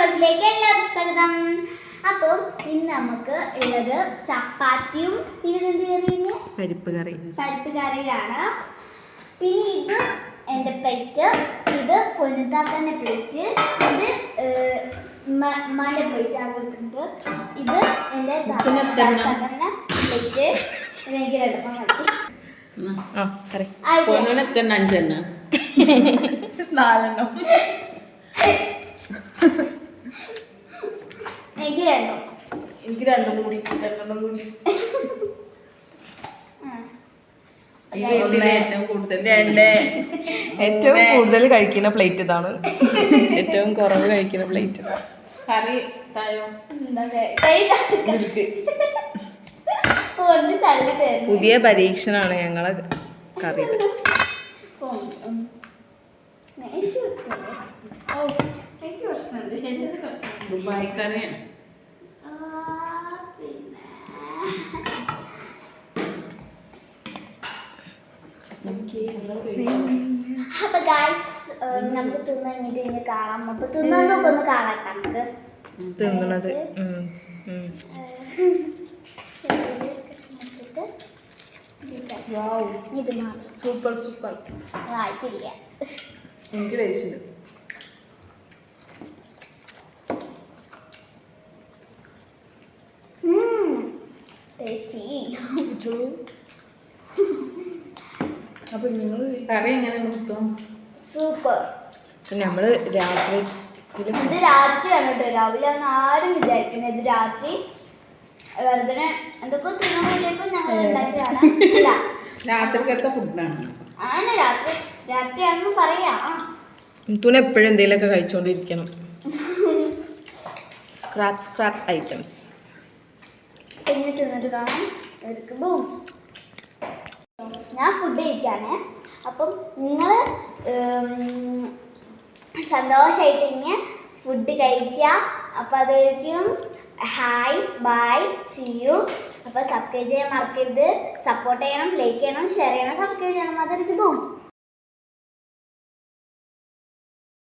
വ്ലോഗിലേക്ക് എല്ലാവർക്കും സ്വാഗതം. അപ്പം ഇന്ന് നമുക്ക് ഉള്ളത് ചപ്പാത്തിയും പിന്നെ പരിപ്പ് കറിയാണ്. പിന്നെ ഇത് എൻ്റെ പ്ലേറ്റ്, ഇത് പൊന്നുതാത്തൻ്റെ പ്ലേറ്റ്, ഇത് ഉമ്മാൻ്റെ പ്ലേറ്റ് ആക്കിയിട്ടുണ്ട്. ഇത് എൻ്റെ താത്തൻ്റെ പ്ലേറ്റ്. എനിക്ക് എളുപ്പം മതി. 4 എനിക്ക് രണ്ടും കൂടി ഏറ്റവും കൂടുതൽ കഴിക്കുന്ന പ്ലേറ്റ് ഇതാണ്. ഏറ്റവും കുറവ് കഴിക്കുന്ന പ്ലേറ്റ്. കറി പുതിയ പരീക്ഷണാണ് ഞങ്ങളെ കറി. ദുബായ് കറിയാണ്. അപ്പൊ ഗൈസ് നമുക്ക് തിന്നു കഴിഞ്ഞിട്ട് ഇനി കാണാം. അപ്പൊ തിന്നൊക്കെ ഒന്ന് കാണാം. നമുക്ക് തിന്നണത് ഇത് മാത്രം സൂപ്പർ ആയിട്ടില്ല. എനിക്ക് കഴിച്ചില്ല. ടേസ്റ്റി. അപ്പൊ നിങ്ങൾ കറി എങ്ങനെ കിട്ടും? സൂപ്പർ. നമ്മള് രാത്രി ഇത് രാത്രിയാണ് കേട്ടോ, രാവിലെ ആണ് ആരും വിചാരിക്കുന്നത്. ഇത് രാത്രി വെറുതെ എന്തൊക്കെ തിന്നാൻ വേണ്ടിയപ്പോ ഞങ്ങൾ ഉണ്ടാക്കിയതാണ്. രാത്രിക്കത്തെ ഫുഡാണ്. അങ്ങനെ രാത്രിയാണെന്ന് പറയാം. തുന എപ്പോഴും എന്തെങ്കിലുമൊക്കെ കഴിച്ചോണ്ടിരിക്കണം. Scrap items. പിന്നെ തിന്നിട്ട് കാണാം. ഞാൻ ഫുഡ് കഴിക്കാണ്. അപ്പം നിങ്ങൾ സന്തോഷമായിട്ട് ഇങ്ങനെ ഫുഡ് കഴിക്കുക. അപ്പോൾ അതായിരിക്കും ഹായ് ബൈ സി യു. അപ്പോൾ സബ്സ്ക്രൈബ് ചെയ്യാൻ മറക്കരുത്. സപ്പോർട്ട് ചെയ്യണം, ലൈക്ക് ചെയ്യണം, ഷെയർ ചെയ്യണം, സബ്സ്ക്രൈബ് ചെയ്യണം. അതായിരിക്കും